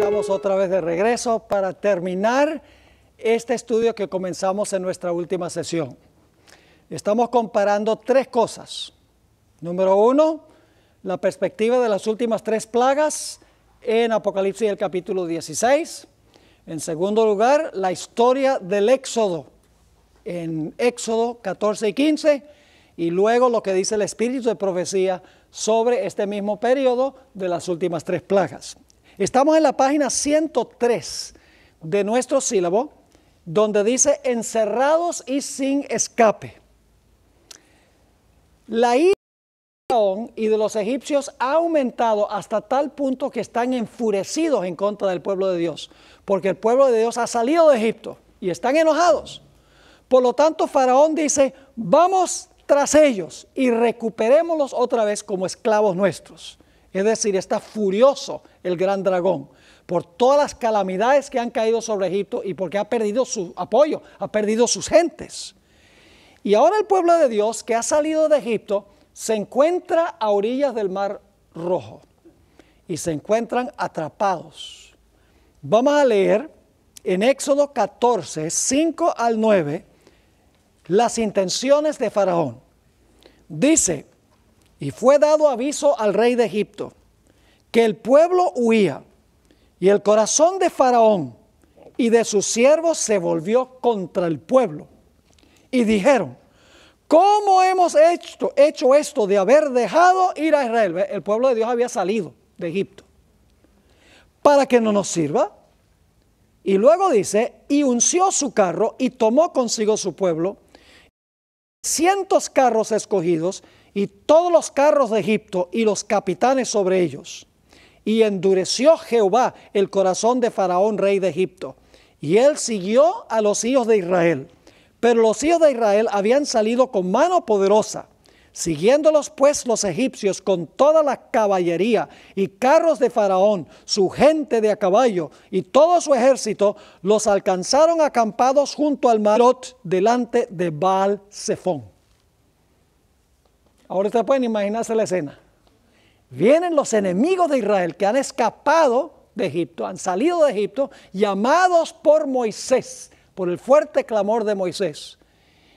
estamos otra vez de regreso para terminar este estudio que comenzamos en nuestra última sesión. Estamos comparando tres cosas. Número uno, la perspectiva de las últimas tres plagas en Apocalipsis el capítulo 16. En segundo lugar, la historia del Éxodo en Éxodo 14 y 15. Y luego lo que dice el Espíritu de Profecía sobre este mismo periodo de las últimas tres plagas. Estamos en la página 103 de nuestro sílabo, donde dice encerrados y sin escape. La ira de Faraón y de los egipcios ha aumentado hasta tal punto que están enfurecidos en contra del pueblo de Dios, porque el pueblo de Dios ha salido de Egipto y están enojados. Por lo tanto, Faraón dice, vamos tras ellos y recuperémoslos otra vez como esclavos nuestros. Es decir, está furioso el gran dragón por todas las calamidades que han caído sobre Egipto y porque ha perdido su apoyo, ha perdido sus gentes. Y ahora el pueblo de Dios que ha salido de Egipto se encuentra a orillas del Mar Rojo y se encuentran atrapados. Vamos a leer en Éxodo 14, 5 al 9, las intenciones de Faraón. Dice, y fue dado aviso al rey de Egipto, que el pueblo huía, y el corazón de Faraón y de sus siervos se volvió contra el pueblo. Y dijeron, ¿cómo hemos hecho esto de haber dejado ir a Israel? El pueblo de Dios había salido de Egipto. ¿Para que no nos sirva? Y luego dice, y unció su carro y tomó consigo su pueblo, 100 carros escogidos y todos los carros de Egipto y los capitanes sobre ellos. Y endureció Jehová el corazón de Faraón, rey de Egipto, y él siguió a los hijos de Israel. Pero los hijos de Israel habían salido con mano poderosa. Siguiéndolos pues los egipcios con toda la caballería y carros de Faraón, su gente de a caballo y todo su ejército, los alcanzaron acampados junto al mar delante de Baal-Zephón. Ahora ustedes pueden imaginarse la escena. Vienen los enemigos de Israel que han escapado de Egipto, han salido de Egipto, llamados por Moisés, por el fuerte clamor de Moisés.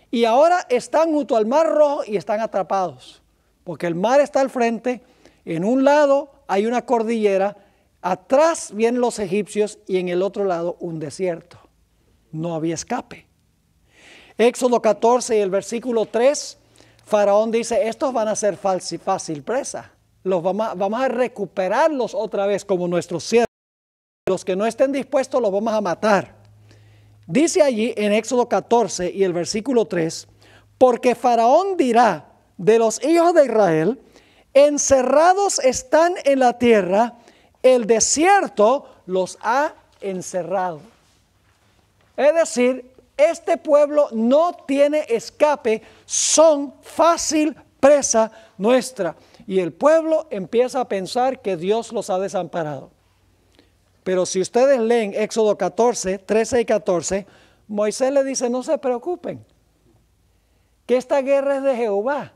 Y ahora están junto al Mar Rojo y están atrapados, porque el mar está al frente, en un lado hay una cordillera, atrás vienen los egipcios y en el otro lado un desierto. No había escape. Éxodo 14 y el versículo 3, Faraón dice, estos van a ser fácil presa. Vamos a recuperarlos otra vez como nuestros siervos. Los que no estén dispuestos los vamos a matar. Dice allí en Éxodo 14 y el versículo 3, porque Faraón dirá de los hijos de Israel, encerrados están en la tierra, el desierto los ha encerrado. Es decir, este pueblo no tiene escape, son fácil presa nuestra. Y el pueblo empieza a pensar que Dios los ha desamparado. Pero si ustedes leen Éxodo 14, 13 y 14, Moisés le dice, no se preocupen, que esta guerra es de Jehová.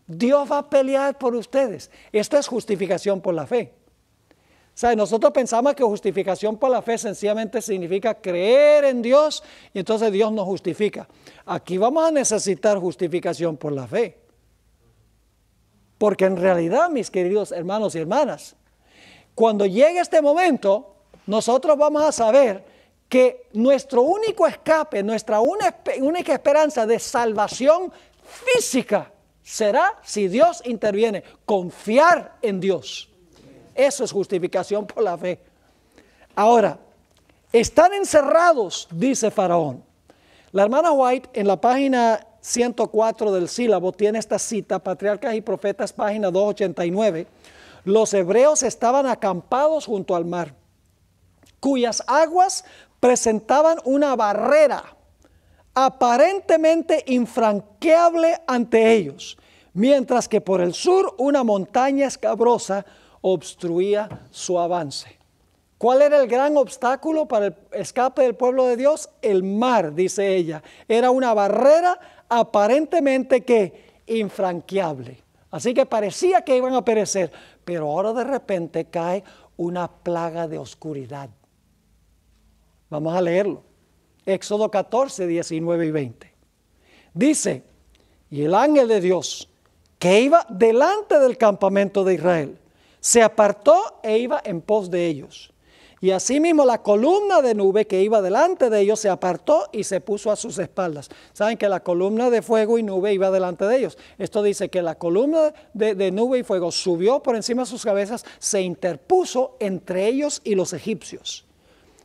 Dios va a pelear por ustedes. Esto es justificación por la fe. ¿Sabe? Nosotros pensamos que justificación por la fe sencillamente significa creer en Dios y entonces Dios nos justifica. Aquí vamos a necesitar justificación por la fe. Porque en realidad, mis queridos hermanos y hermanas, cuando llegue este momento, nosotros vamos a saber que nuestro único escape, nuestra única esperanza de salvación física será si Dios interviene, confiar en Dios. Eso es justificación por la fe. Ahora, están encerrados, dice Faraón. La hermana White en la página 104 del sílabo tiene esta cita, Patriarcas y Profetas, página 289. Los hebreos estaban acampados junto al mar, cuyas aguas presentaban una barrera aparentemente infranqueable ante ellos, mientras que por el sur una montaña escabrosa obstruía su avance. ¿Cuál era el gran obstáculo para el escape del pueblo de Dios? El mar, dice ella. Era una barrera aparentemente que infranqueable. Así que parecía que iban a perecer, Pero ahora de repente cae una plaga de oscuridad. Vamos a leerlo. Éxodo 14, 19 y 20. Dice, y el ángel de Dios que iba delante del campamento de Israel se apartó e iba en pos de ellos. Y asimismo la columna de nube que iba delante de ellos se apartó y se puso a sus espaldas. Saben que la columna de fuego y nube iba delante de ellos. Esto dice que la columna de nube y fuego subió por encima de sus cabezas, se interpuso entre ellos y los egipcios.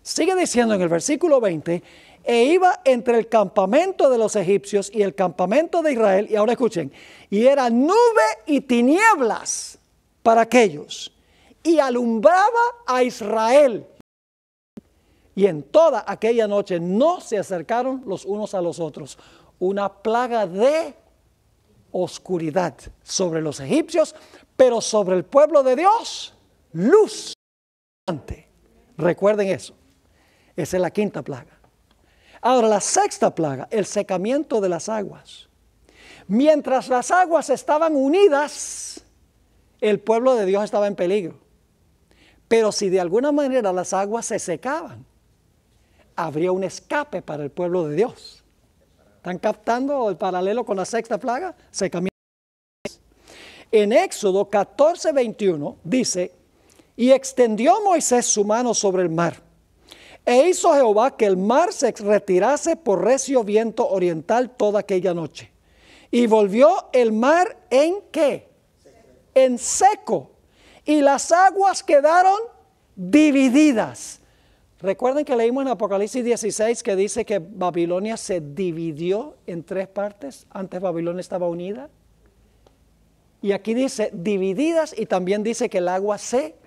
Sigue diciendo en el versículo 20, e iba entre el campamento de los egipcios y el campamento de Israel, y ahora escuchen, y era nube y tinieblas para aquellos, y alumbraba a Israel. Y en toda aquella noche no se acercaron los unos a los otros. Una plaga de oscuridad sobre los egipcios, pero sobre el pueblo de Dios, luz. Recuerden eso. Esa es la quinta plaga. Ahora, la sexta plaga, el secamiento de las aguas. Mientras las aguas estaban unidas, el pueblo de Dios estaba en peligro. Pero si de alguna manera las aguas se secaban, habría un escape para el pueblo de Dios. ¿Están captando el paralelo con la sexta plaga? Secamiento. En Éxodo 14, 21 dice, y extendió Moisés su mano sobre el mar, e hizo Jehová que el mar se retirase por recio viento oriental toda aquella noche. Y volvió el mar en ¿qué? En seco. Y las aguas quedaron divididas. Recuerden que leímos en Apocalipsis 16 que dice que Babilonia se dividió en tres partes. Antes Babilonia estaba unida. Y aquí dice divididas y también dice que el agua se...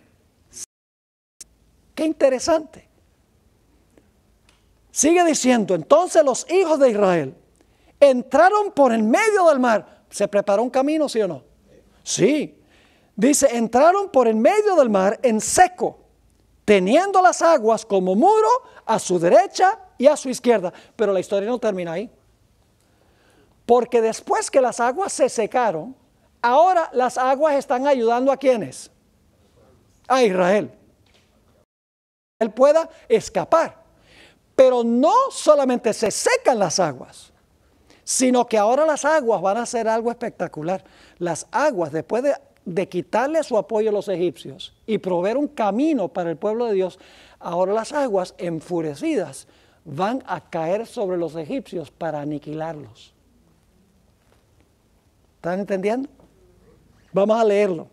Qué interesante. Sigue diciendo, entonces los hijos de Israel entraron por el medio del mar. ¿Se preparó un camino, sí o no? Sí. Dice, entraron por el medio del mar en seco, teniendo las aguas como muro a su derecha y a su izquierda. Pero la historia no termina ahí. Porque después que las aguas se secaron, ahora las aguas están ayudando ¿a quiénes? A Israel. Él pueda escapar. Pero no solamente se secan las aguas, sino que ahora las aguas van a hacer algo espectacular. Las aguas, después de quitarle su apoyo a los egipcios y proveer un camino para el pueblo de Dios, ahora las aguas enfurecidas van a caer sobre los egipcios para aniquilarlos. ¿Están entendiendo? Vamos a leerlo.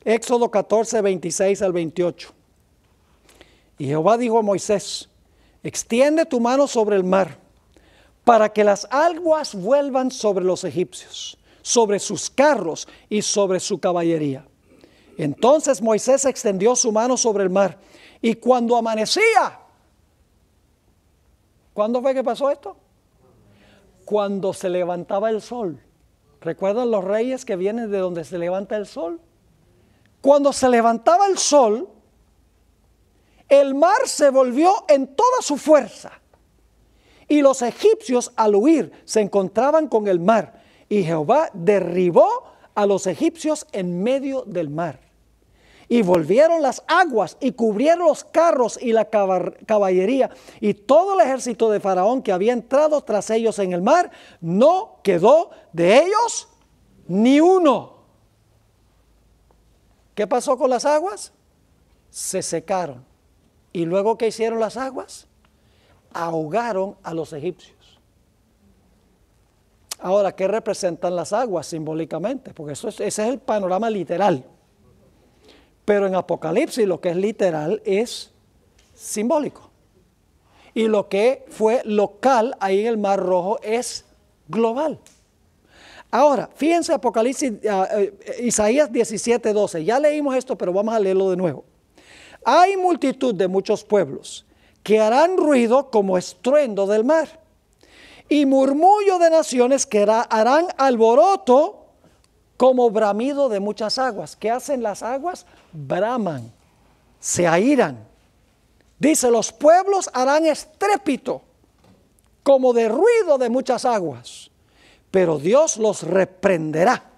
Éxodo 14, 26 al 28. Y Jehová dijo a Moisés, extiende tu mano sobre el mar, para que las aguas vuelvan sobre los egipcios, sobre sus carros y sobre su caballería. Entonces Moisés extendió su mano sobre el mar, y cuando amanecía, ¿cuándo fue que pasó esto? Cuando se levantaba el sol. ¿Recuerdan los reyes que vienen de donde se levanta el sol? Cuando se levantaba el sol, el mar se volvió en toda su fuerza. Y los egipcios al huir se encontraban con el mar. Y Jehová derribó a los egipcios en medio del mar. Y volvieron las aguas y cubrieron los carros y la caballería. Y todo el ejército de Faraón que había entrado tras ellos en el mar, no quedó de ellos ni uno. ¿Qué pasó con las aguas? Se secaron. ¿Y luego qué hicieron las aguas? Ahogaron a los egipcios. Ahora, ¿qué representan las aguas simbólicamente? Porque ese es el panorama literal. Pero en Apocalipsis lo que es literal es simbólico. Y lo que fue local ahí en el Mar Rojo es global. Ahora, fíjense Apocalipsis, Isaías 17, 12. Ya leímos esto, pero vamos a leerlo de nuevo. Hay multitud de muchos pueblos que harán ruido como estruendo del mar, y murmullo de naciones que harán alboroto como bramido de muchas aguas. ¿Qué hacen las aguas? Braman, se airan. Dice, los pueblos harán estrépito como de ruido de muchas aguas, pero Dios los reprenderá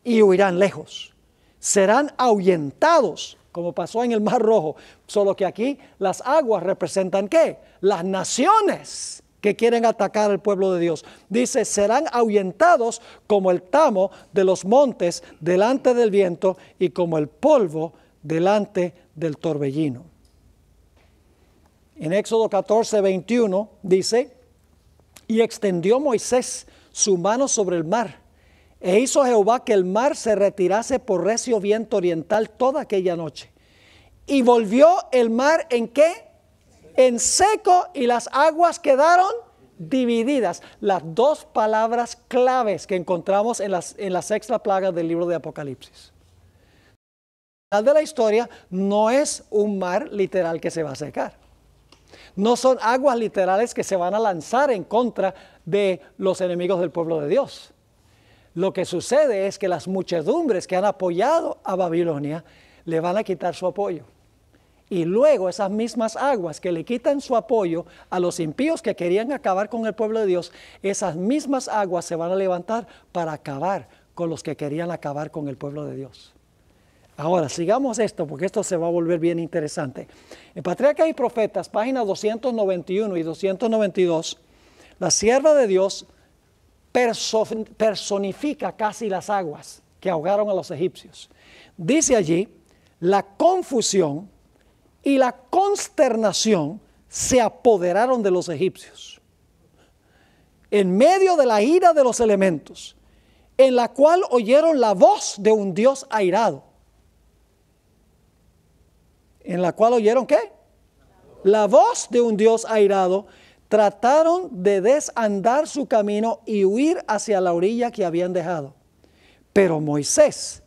y huirán lejos. serán ahuyentados, como pasó en el Mar Rojo. Solo que aquí las aguas representan ¿qué? Las naciones que quieren atacar al pueblo de Dios. Dice, serán ahuyentados como el tamo de los montes delante del viento y como el polvo delante del torbellino. En Éxodo 14, 21 dice, y extendió Moisés su mano sobre el mar, e hizo Jehová que el mar se retirase por recio viento oriental toda aquella noche. Y volvió el mar ¿en qué? En seco, y las aguas quedaron divididas. Las dos palabras claves que encontramos en la sexta plaga del libro de Apocalipsis. Al final de la historia no es un mar literal que se va a secar. No son aguas literales que se van a lanzar en contra de los enemigos del pueblo de Dios. Lo que sucede es que las muchedumbres que han apoyado a Babilonia le van a quitar su apoyo. Y luego esas mismas aguas que le quitan su apoyo a los impíos que querían acabar con el pueblo de Dios, esas mismas aguas se van a levantar para acabar con los que querían acabar con el pueblo de Dios. Ahora, sigamos esto, porque esto se va a volver bien interesante. En Patriarcas y Profetas, páginas 291 y 292, la sierva de Dios personifica casi las aguas que ahogaron a los egipcios. Dice allí, la confusión y la consternación se apoderaron de los egipcios. En medio de la ira de los elementos, en la cual oyeron la voz de un Dios airado. ¿En la cual oyeron qué? La voz de un Dios airado. Trataron de desandar su camino y huir hacia la orilla que habían dejado. Pero Moisés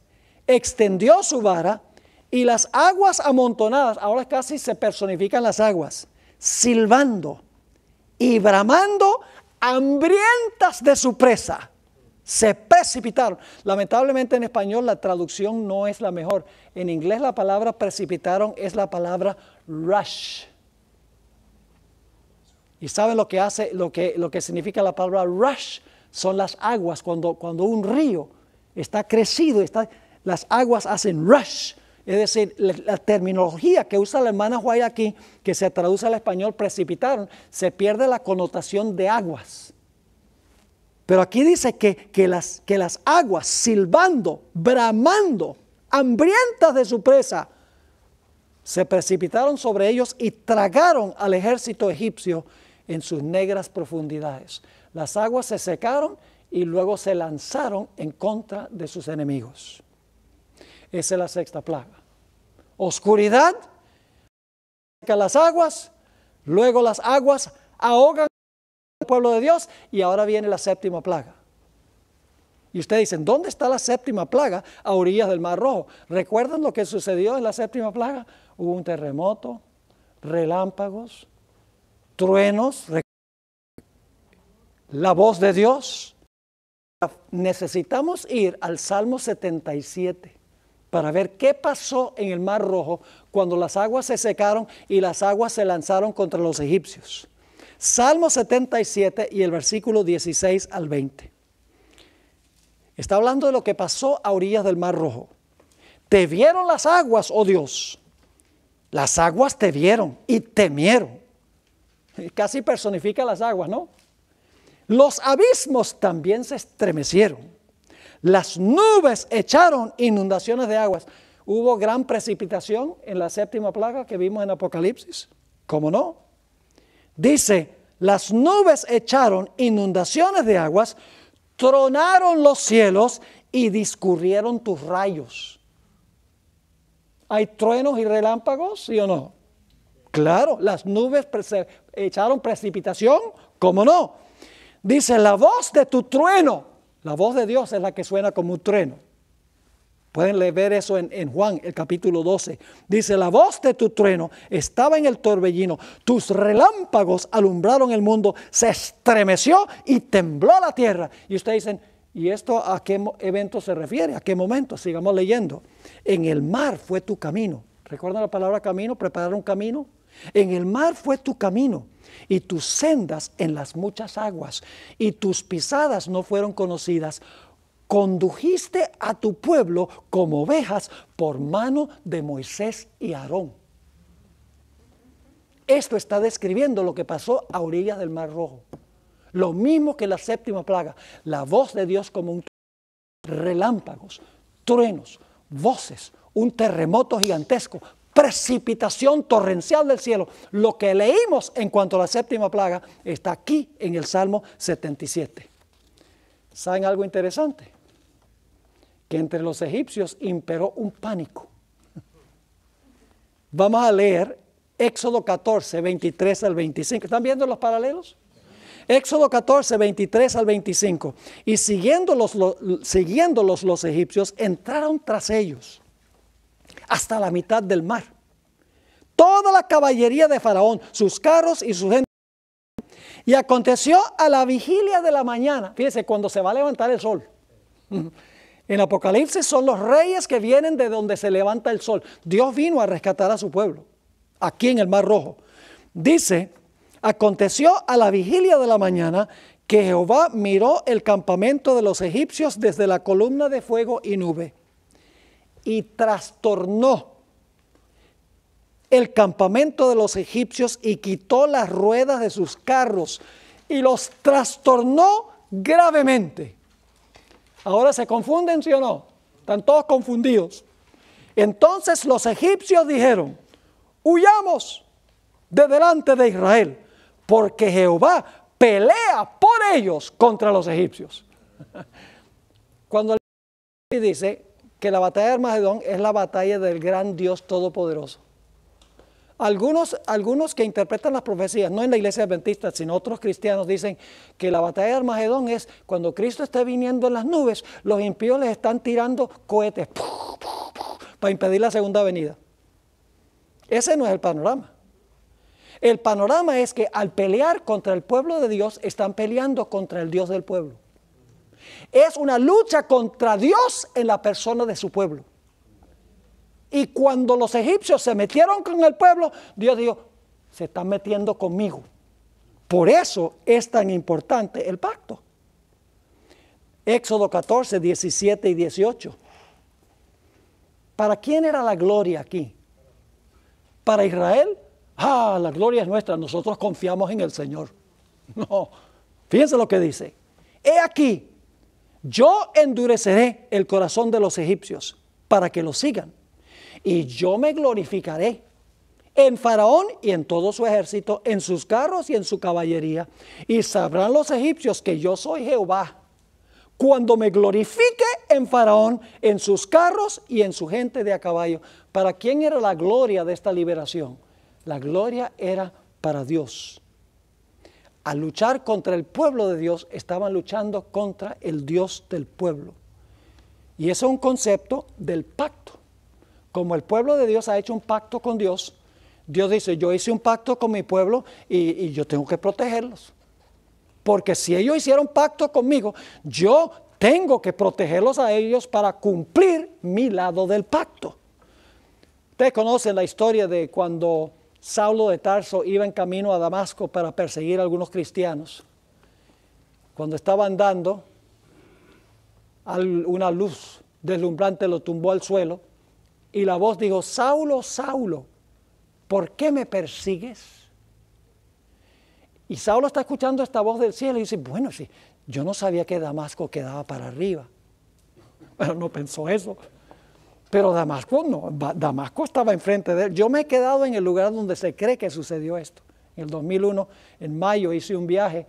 extendió su vara y las aguas amontonadas, ahora casi se personifican las aguas, silbando y bramando, hambrientas de su presa, se precipitaron. Lamentablemente en español la traducción no es la mejor. En inglés la palabra precipitaron es la palabra rush. ¿Y saben lo que hace, lo que significa la palabra rush? Son las aguas, cuando un río está crecido, las aguas hacen rush. Es decir, la terminología que usa la hermana White aquí, que se traduce al español precipitaron, se pierde la connotación de aguas. Pero aquí dice que las aguas silbando, bramando, hambrientas de su presa, se precipitaron sobre ellos y tragaron al ejército egipcio en sus negras profundidades. Las aguas se secaron y luego se lanzaron en contra de sus enemigos. Esa es la sexta plaga. Oscuridad, secan las aguas, luego las aguas ahogan al pueblo de Dios y ahora viene la séptima plaga. Y ustedes dicen, ¿dónde está la séptima plaga? A orillas del Mar Rojo. ¿Recuerdan lo que sucedió en la séptima plaga? Hubo un terremoto, relámpagos, truenos, la voz de Dios. Necesitamos ir al Salmo 77 para ver qué pasó en el Mar Rojo cuando las aguas se secaron y las aguas se lanzaron contra los egipcios. Salmo 77 y el versículo 16 al 20. Está hablando de lo que pasó a orillas del Mar Rojo. Te vieron las aguas, oh Dios. Las aguas te vieron y temieron. Casi personifica las aguas, ¿no? Los abismos también se estremecieron. Las nubes echaron inundaciones de aguas. ¿Hubo gran precipitación en la séptima plaga que vimos en Apocalipsis? ¿Cómo no? Dice, las nubes echaron inundaciones de aguas, tronaron los cielos y discurrieron tus rayos. ¿Hay truenos y relámpagos, sí o no? Claro, las nubes echaron precipitación, ¿cómo no? Dice, la voz de tu trueno, la voz de Dios es la que suena como un trueno. Pueden ver eso en Juan, el capítulo 12. Dice, la voz de tu trueno estaba en el torbellino, tus relámpagos alumbraron el mundo, se estremeció y tembló la tierra. Y ustedes dicen, ¿y esto a qué evento se refiere? ¿A qué momento? Sigamos leyendo. En el mar fue tu camino. ¿Recuerdan la palabra camino? Preparar un camino. En el mar fue tu camino y tus sendas en las muchas aguas y tus pisadas no fueron conocidas. condujiste a tu pueblo como ovejas por mano de Moisés y Aarón. Esto está describiendo lo que pasó a orillas del Mar Rojo. Lo mismo que la séptima plaga, la voz de Dios como un relámpagos, truenos, voces, un terremoto gigantesco, precipitación torrencial del cielo. Lo que leímos en cuanto a la séptima plaga está aquí en el Salmo 77. ¿Saben algo interesante? Que entre los egipcios imperó un pánico. Vamos a leer Éxodo 14, 23 al 25. ¿Están viendo los paralelos? Éxodo 14, 23 al 25. Y siguiéndolos los egipcios, entraron tras ellos hasta la mitad del mar. Toda la caballería de Faraón, sus carros y su gente. Y aconteció a la vigilia de la mañana. Fíjense, cuando se va a levantar el sol. En Apocalipsis son los reyes que vienen de donde se levanta el sol. Dios vino a rescatar a su pueblo, aquí en el Mar Rojo. Dice, aconteció a la vigilia de la mañana que Jehová miró el campamento de los egipcios desde la columna de fuego y nube y trastornó el campamento de los egipcios y quitó las ruedas de sus carros y los trastornó gravemente. Ahora se confunden, ¿sí o no? Están todos confundidos. Entonces los egipcios dijeron, huyamos de delante de Israel, porque Jehová pelea por ellos contra los egipcios. Cuando el dice que la batalla de Armagedón es la batalla del gran Dios Todopoderoso. Algunos que interpretan las profecías, no en la iglesia adventista, sino otros cristianos, dicen que la batalla de Armagedón es cuando Cristo esté viniendo en las nubes, los impíos les están tirando cohetes para impedir la segunda venida. Ese no es el panorama. El panorama es que al pelear contra el pueblo de Dios, están peleando contra el Dios del pueblo. Es una lucha contra Dios en la persona de su pueblo. Y cuando los egipcios se metieron con el pueblo, Dios dijo, se están metiendo conmigo. Por eso es tan importante el pacto. Éxodo 14, 17 y 18. ¿Para quién era la gloria aquí? ¿Para Israel? La gloria es nuestra, nosotros confiamos en el Señor. No, fíjense lo que dice. He aquí, yo endureceré el corazón de los egipcios para que los sigan. Y yo me glorificaré en Faraón y en todo su ejército, en sus carros y en su caballería. Y sabrán los egipcios que yo soy Jehová, cuando me glorifique en Faraón, en sus carros y en su gente de a caballo. ¿Para quién era la gloria de esta liberación? La gloria era para Dios. Al luchar contra el pueblo de Dios, estaban luchando contra el Dios del pueblo. Y eso es un concepto del pacto. Como el pueblo de Dios ha hecho un pacto con Dios, Dios dice, yo hice un pacto con mi pueblo y yo tengo que protegerlos. Porque si ellos hicieron pacto conmigo, yo tengo que protegerlos a ellos para cumplir mi lado del pacto. Ustedes conocen la historia de cuando Saulo de Tarso iba en camino a Damasco para perseguir a algunos cristianos. Cuando estaba andando, una luz deslumbrante lo tumbó al suelo. Y la voz dijo, Saulo, Saulo, ¿por qué me persigues? Y Saulo está escuchando esta voz del cielo y dice, bueno, sí, yo no sabía que Damasco quedaba para arriba. Bueno, no pensó eso. Pero Damasco no, Damasco estaba enfrente de él. Yo me he quedado en el lugar donde se cree que sucedió esto. En el 2001, en mayo, hice un viaje,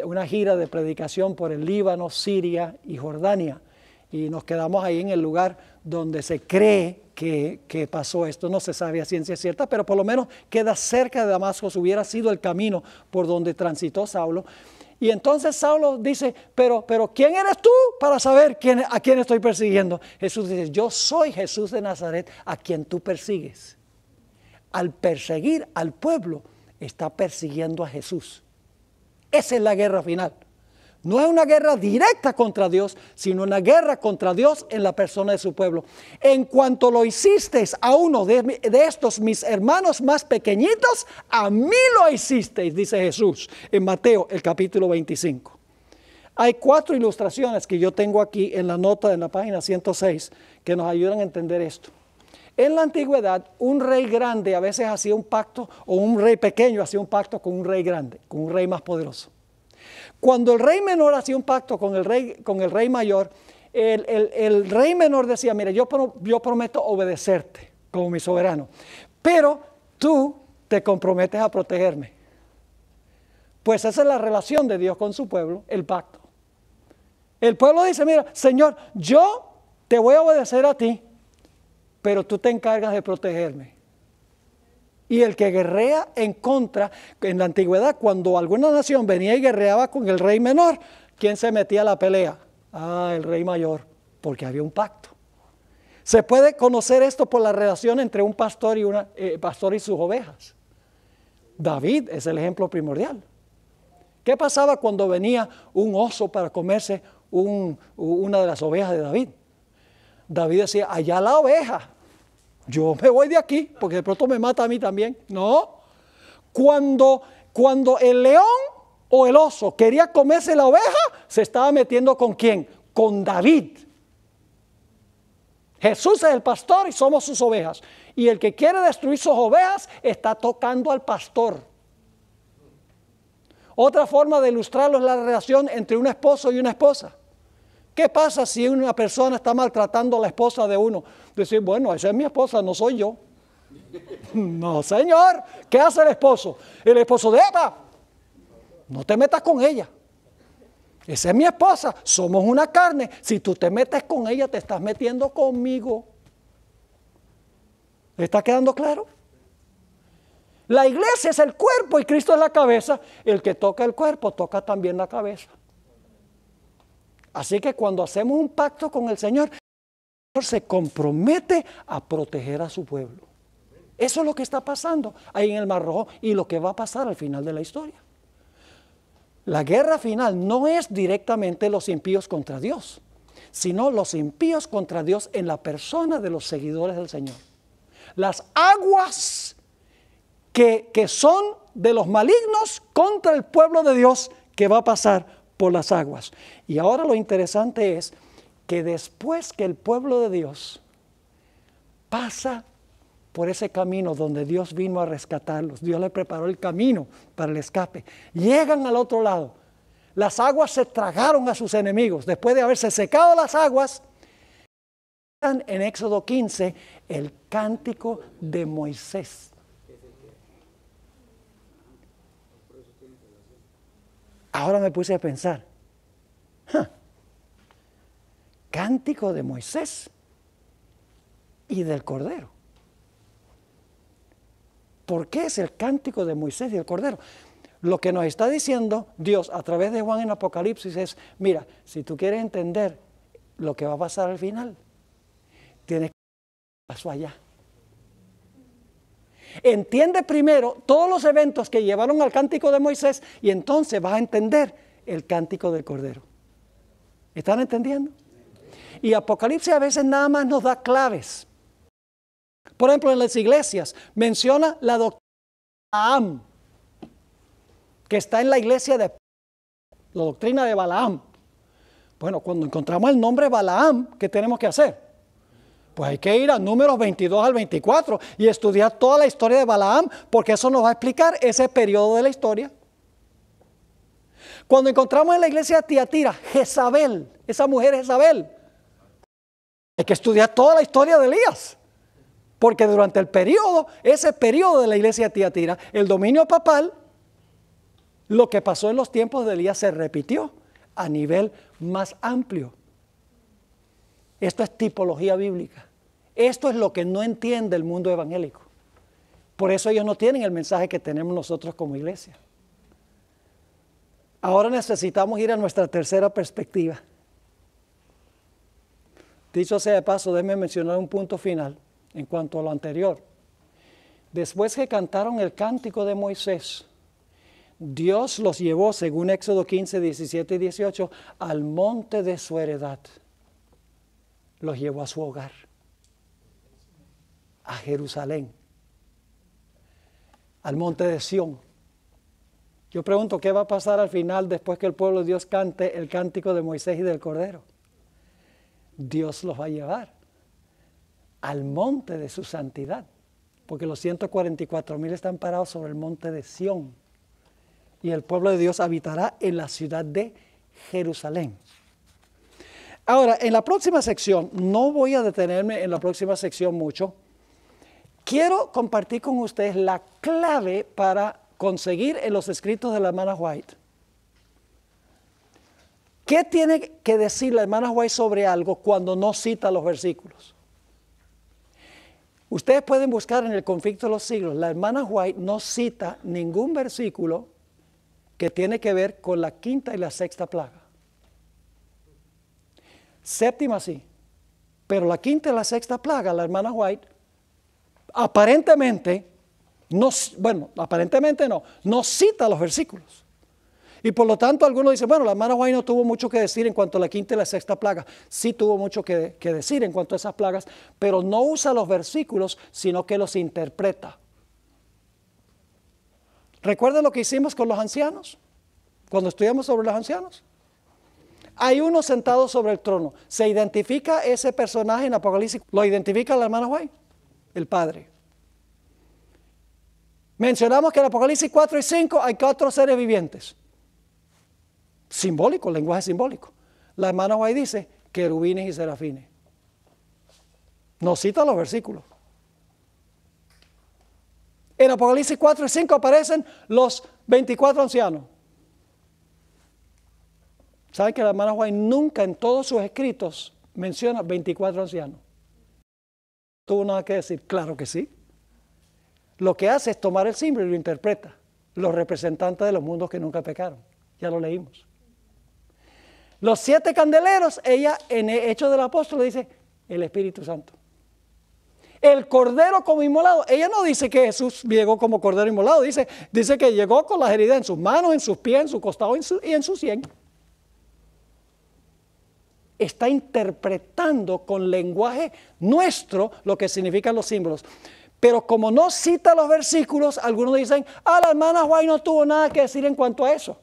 una gira de predicación por el Líbano, Siria y Jordania. Y nos quedamos ahí en el lugar donde se cree que pasó esto. No se sabe a ciencia cierta, pero por lo menos queda cerca de Damasco. Hubiera sido el camino por donde transitó Saulo. Y entonces Saulo dice, pero ¿quién eres tú para saber a quién estoy persiguiendo? Jesús dice, yo soy Jesús de Nazaret a quien tú persigues. Al perseguir al pueblo, está persiguiendo a Jesús. Esa es la guerra final. No es una guerra directa contra Dios, sino una guerra contra Dios en la persona de su pueblo. En cuanto lo hicisteis a uno de estos mis hermanos más pequeñitos, a mí lo hicisteis, dice Jesús en Mateo el capítulo 25. Hay 4 ilustraciones que yo tengo aquí en la nota en la página 106 que nos ayudan a entender esto. En la antigüedad, un rey grande a veces hacía un pacto, o un rey pequeño hacía un pacto con un rey grande, con un rey más poderoso. Cuando el rey menor hacía un pacto con el rey mayor, el rey menor decía, mira, yo prometo obedecerte como mi soberano, pero tú te comprometes a protegerme. Pues esa es la relación de Dios con su pueblo, el pacto. El pueblo dice, mira, Señor, yo te voy a obedecer a ti, pero tú te encargas de protegerme. Y el que guerrea en contra, en la antigüedad, cuando alguna nación venía y guerreaba con el rey menor, ¿quién se metía a la pelea? El rey mayor, porque había un pacto. Se puede conocer esto por la relación entre un pastor y sus ovejas. David es el ejemplo primordial. ¿Qué pasaba cuando venía un oso para comerse una de las ovejas de David? David decía, allá la oveja, yo me voy de aquí, porque de pronto me mata a mí también. No, cuando el león o el oso quería comerse la oveja, se estaba metiendo ¿con quién? Con David. Jesús es el pastor y somos sus ovejas. Y el que quiere destruir sus ovejas está tocando al pastor. Otra forma de ilustrarlo es la relación entre un esposo y una esposa. ¿Qué pasa si una persona está maltratando a la esposa de uno? Decir, bueno, esa es mi esposa, no soy yo. No, señor. ¿Qué hace el esposo? El esposo de Eva. No te metas con ella. Esa es mi esposa, somos una carne. Si tú te metes con ella, te estás metiendo conmigo. ¿Le está quedando claro? La iglesia es el cuerpo y Cristo es la cabeza. El que toca el cuerpo, toca también la cabeza. Así que cuando hacemos un pacto con el Señor se compromete a proteger a su pueblo. Eso es lo que está pasando ahí en el Mar Rojo y lo que va a pasar al final de la historia. La guerra final no es directamente los impíos contra Dios, sino los impíos contra Dios en la persona de los seguidores del Señor. Las aguas que son de los malignos contra el pueblo de Dios que va a pasar por las aguas. Y ahora lo interesante es que después que el pueblo de Dios pasa por ese camino donde Dios vino a rescatarlos, Dios les preparó el camino para el escape, llegan al otro lado, las aguas se tragaron a sus enemigos, después de haberse secado las aguas, en Éxodo 15, el cántico de Moisés. Ahora me puse a pensar, cántico de Moisés y del Cordero. ¿Por qué es el cántico de Moisés y el Cordero? Lo que nos está diciendo Dios a través de Juan en Apocalipsis es, mira, si tú quieres entender lo que va a pasar al final, tienes que ver lo que pasó allá. Entiende primero todos los eventos que llevaron al cántico de Moisés y entonces vas a entender el cántico del Cordero. ¿Están entendiendo? Y Apocalipsis a veces nada más nos da claves. Por ejemplo, en las iglesias menciona la doctrina de Balaam, que está en la iglesia de la doctrina de Balaam. Bueno, cuando encontramos el nombre Balaam, ¿qué tenemos que hacer? Pues hay que ir a Números 22 al 24 y estudiar toda la historia de Balaam, porque eso nos va a explicar ese periodo de la historia. Cuando encontramos en la iglesia de Tiatira, Jezabel, esa mujer Jezabel, hay que estudiar toda la historia de Elías. Porque durante ese periodo de la iglesia de Tiatira, el dominio papal, lo que pasó en los tiempos de Elías se repitió a nivel más amplio. Esto es tipología bíblica. Esto es lo que no entiende el mundo evangélico. Por eso ellos no tienen el mensaje que tenemos nosotros como iglesia. Ahora necesitamos ir a nuestra tercera perspectiva. Dicho sea de paso, déjenme mencionar un punto final en cuanto a lo anterior. Después que cantaron el cántico de Moisés, Dios los llevó, según Éxodo 15, 17 y 18, al monte de su heredad. Los llevó a su hogar, a Jerusalén, al monte de Sión. Yo pregunto, ¿qué va a pasar al final después que el pueblo de Dios cante el cántico de Moisés y del Cordero? Dios los va a llevar al monte de su santidad, porque los 144,000 están parados sobre el monte de Sión, y el pueblo de Dios habitará en la ciudad de Jerusalén. Ahora, en la próxima sección, no voy a detenerme en la próxima sección mucho. Quiero compartir con ustedes la clave para conseguir en los escritos de la hermana White. ¿Qué tiene que decir la hermana White sobre algo cuando no cita los versículos? Ustedes pueden buscar en el Conflicto de los Siglos, la hermana White no cita ningún versículo que tiene que ver con la quinta y la sexta plaga. Séptima sí, pero la quinta y la sexta plaga, la hermana White, aparentemente no cita los versículos. Y por lo tanto algunos dicen, bueno, la hermana White no tuvo mucho que decir en cuanto a la quinta y la sexta plaga. Sí tuvo mucho que decir en cuanto a esas plagas, pero no usa los versículos, sino que los interpreta. ¿Recuerdan lo que hicimos con los ancianos? Cuando estudiamos sobre los ancianos. Hay uno sentado sobre el trono. ¿Se identifica ese personaje en Apocalipsis? ¿Lo identifica la hermana White? El Padre. Mencionamos que en Apocalipsis 4 y 5 hay 4 seres vivientes. Simbólico, lenguaje simbólico. La hermana White dice querubines y serafines. No cita los versículos. En Apocalipsis 4 y 5 aparecen los 24 ancianos. ¿Saben que la hermana White nunca en todos sus escritos menciona 24 ancianos? ¿Tuvo nada que decir? Claro que sí. Lo que hace es tomar el símbolo y lo interpreta. Los representantes de los mundos que nunca pecaron. Ya lo leímos. Los 7 candeleros, ella en Hechos del Apóstol le dice el Espíritu Santo. El Cordero como inmolado, ella no dice que Jesús llegó como Cordero inmolado, dice que llegó con las heridas en sus manos, en sus pies, en su costado y en su sien. Está interpretando con lenguaje nuestro lo que significan los símbolos. Pero como no cita los versículos, algunos dicen, la hermana White no tuvo nada que decir en cuanto a eso.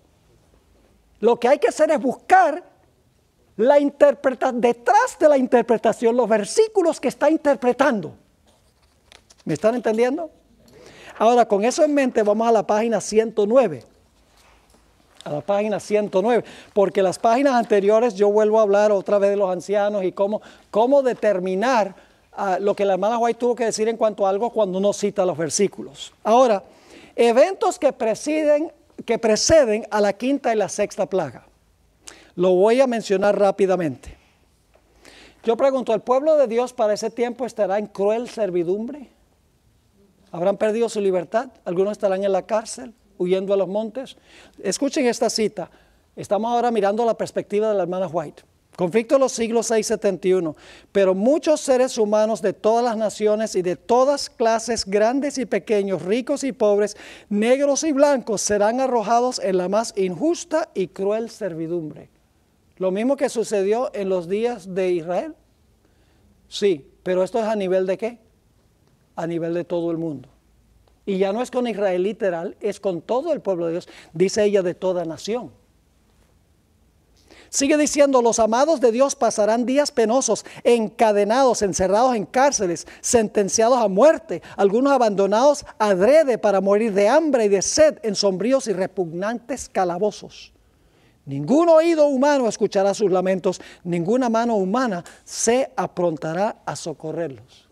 Lo que hay que hacer es buscar detrás de la interpretación, los versículos que está interpretando. ¿Me están entendiendo? Ahora, con eso en mente, vamos a la página 109. A la página 109, porque las páginas anteriores yo vuelvo a hablar otra vez de los ancianos y cómo determinar lo que la hermana White tuvo que decir en cuanto a algo cuando no cita los versículos. Ahora, eventos que preceden a la quinta y la sexta plaga. Lo voy a mencionar rápidamente. Yo pregunto, ¿el pueblo de Dios para ese tiempo estará en cruel servidumbre? ¿Habrán perdido su libertad? ¿Algunos estarán en la cárcel, huyendo a los montes? Escuchen esta cita. Estamos ahora mirando la perspectiva de la hermana White. Conflicto de los siglos 6-71. Pero muchos seres humanos de todas las naciones y de todas clases, grandes y pequeños, ricos y pobres, negros y blancos, serán arrojados en la más injusta y cruel servidumbre. Lo mismo que sucedió en los días de Israel. Sí, pero esto es a nivel de ¿qué? A nivel de todo el mundo. Y ya no es con Israel literal, es con todo el pueblo de Dios, dice ella, de toda nación. Sigue diciendo, los amados de Dios pasarán días penosos, encadenados, encerrados en cárceles, sentenciados a muerte, algunos abandonados adrede para morir de hambre y de sed en sombríos y repugnantes calabozos. Ningún oído humano escuchará sus lamentos, ninguna mano humana se aprontará a socorrerlos.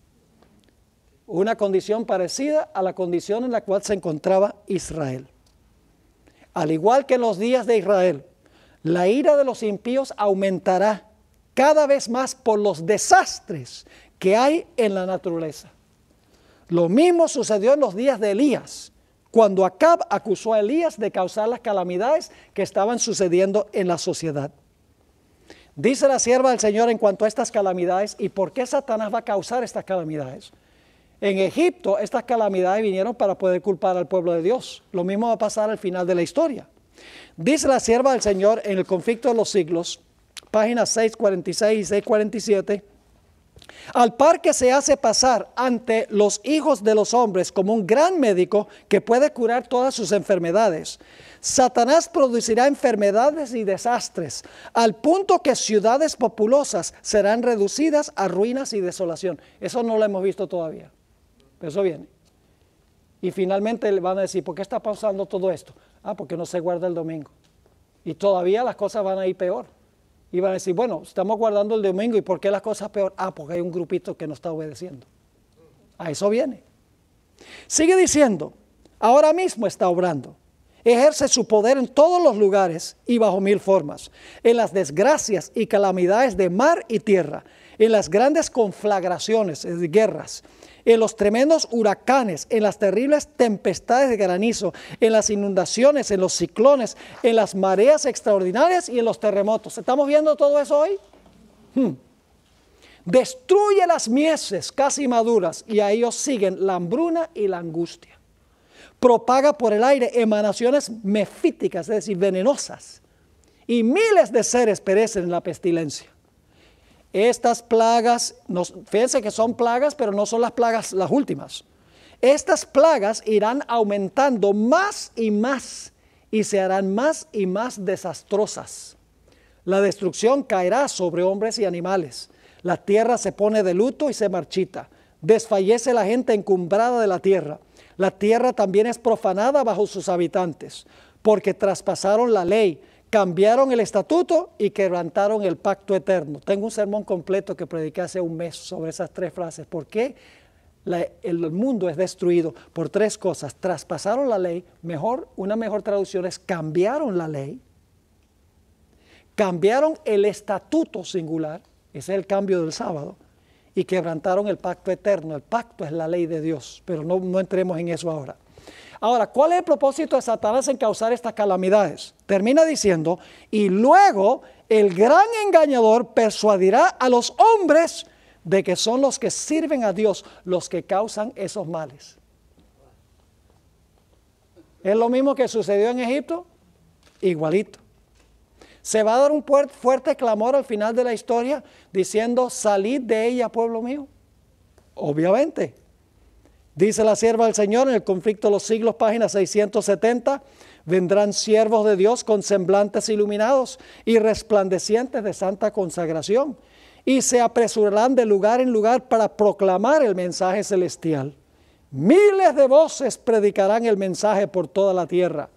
Una condición parecida a la condición en la cual se encontraba Israel. Al igual que en los días de Israel, la ira de los impíos aumentará cada vez más por los desastres que hay en la naturaleza. Lo mismo sucedió en los días de Elías, cuando Acab acusó a Elías de causar las calamidades que estaban sucediendo en la sociedad. Dice la sierva del Señor en cuanto a estas calamidades, ¿y por qué Satanás va a causar estas calamidades? En Egipto estas calamidades vinieron para poder culpar al pueblo de Dios. Lo mismo va a pasar al final de la historia. Dice la sierva del Señor en el Conflicto de los Siglos, páginas 646 y 647, Al par que se hace pasar ante los hijos de los hombres como un gran médico que puede curar todas sus enfermedades, Satanás producirá enfermedades y desastres, al punto que ciudades populosas serán reducidas a ruinas y desolación. Eso no lo hemos visto todavía, pero eso viene. Y finalmente le van a decir, ¿por qué está pasando todo esto? Porque no se guarda el domingo. Y todavía las cosas van a ir peor. Y van a decir, bueno, estamos guardando el domingo, ¿y por qué las cosas peor? Porque hay un grupito que no está obedeciendo. A eso viene. Sigue diciendo, ahora mismo está obrando. Ejerce su poder en todos los lugares y bajo mil formas, en las desgracias y calamidades de mar y tierra, en las grandes conflagraciones, es decir, guerras, en los tremendos huracanes, en las terribles tempestades de granizo, en las inundaciones, en los ciclones, en las mareas extraordinarias y en los terremotos. ¿Estamos viendo todo eso hoy? Destruye las mieses casi maduras y a ellos siguen la hambruna y la angustia. Propaga por el aire emanaciones mefíticas, es decir, venenosas, y miles de seres perecen en la pestilencia. Estas plagas, fíjense que son plagas, pero no son las plagas las últimas. Estas plagas irán aumentando más y se harán más y más desastrosas. La destrucción caerá sobre hombres y animales. La tierra se pone de luto y se marchita. Desfallece la gente encumbrada de la tierra. La tierra también es profanada bajo sus habitantes, porque traspasaron la ley, cambiaron el estatuto y quebrantaron el pacto eterno. Tengo un sermón completo que prediqué hace un mes sobre esas tres frases. ¿Por qué el mundo es destruido? Por tres cosas. Traspasaron la ley, una mejor traducción es cambiaron la ley, cambiaron el estatuto singular, ese es el cambio del sábado, y quebrantaron el pacto eterno. El pacto es la ley de Dios, pero no entremos en eso ahora. Ahora, ¿cuál es el propósito de Satanás en causar estas calamidades? Termina diciendo, y luego el gran engañador persuadirá a los hombres de que son los que sirven a Dios los que causan esos males. ¿Es lo mismo que sucedió en Egipto? Igualito. Se va a dar un fuerte clamor al final de la historia diciendo, salid de ella, pueblo mío. Obviamente. Dice la sierva del Señor en el Conflicto de los Siglos, página 670, vendrán siervos de Dios con semblantes iluminados y resplandecientes de santa consagración, y se apresurarán de lugar en lugar para proclamar el mensaje celestial. Miles de voces predicarán el mensaje por toda la tierra.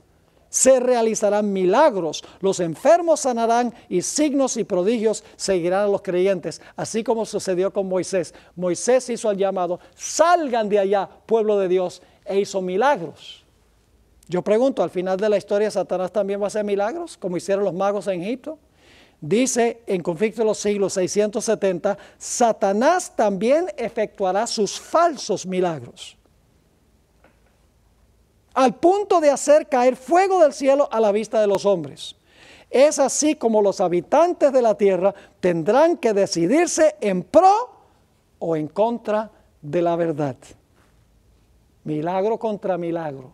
Se realizarán milagros, los enfermos sanarán y signos y prodigios seguirán a los creyentes, así como sucedió con Moisés. Moisés hizo el llamado, salgan de allá, pueblo de Dios, e hizo milagros. Yo pregunto, al final de la historia, ¿Satanás también va a hacer milagros, como hicieron los magos en Egipto? Dice en Conflicto de los Siglos 670, Satanás también efectuará sus falsos milagros, al punto de hacer caer fuego del cielo a la vista de los hombres. Es así como los habitantes de la tierra tendrán que decidirse en pro o en contra de la verdad. Milagro contra milagro.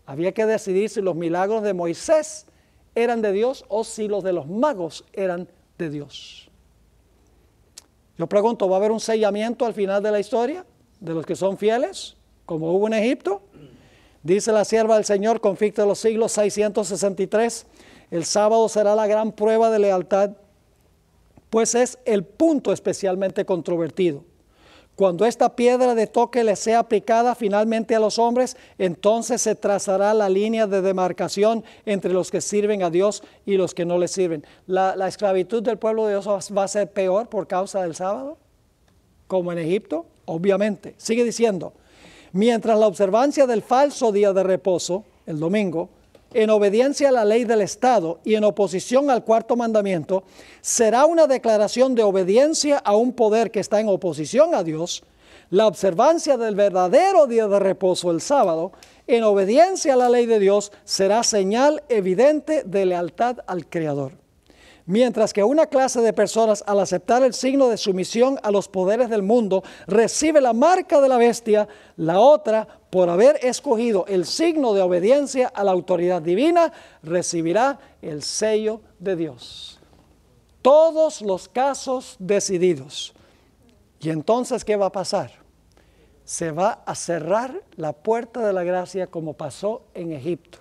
Había que decidir si los milagros de Moisés eran de Dios o si los de los magos eran de Dios. Yo pregunto, ¿va a haber un sellamiento al final de la historia de los que son fieles, como hubo en Egipto? Dice la sierva del Señor, Conflicto de los Siglos 663, el sábado será la gran prueba de lealtad, pues es el punto especialmente controvertido. Cuando esta piedra de toque le sea aplicada finalmente a los hombres, entonces se trazará la línea de demarcación entre los que sirven a Dios y los que no le sirven. ¿La esclavitud del pueblo de Dios va a ser peor por causa del sábado? ¿Como en Egipto? Obviamente. Sigue diciendo, mientras la observancia del falso día de reposo, el domingo, en obediencia a la ley del Estado y en oposición al cuarto mandamiento, será una declaración de obediencia a un poder que está en oposición a Dios. La observancia del verdadero día de reposo, el sábado, en obediencia a la ley de Dios, será señal evidente de lealtad al Creador. Mientras que una clase de personas, al aceptar el signo de sumisión a los poderes del mundo, recibe la marca de la bestia, la otra, por haber escogido el signo de obediencia a la autoridad divina, recibirá el sello de Dios. Todos los casos decididos. Y entonces, ¿qué va a pasar? Se va a cerrar la puerta de la gracia como pasó en Egipto.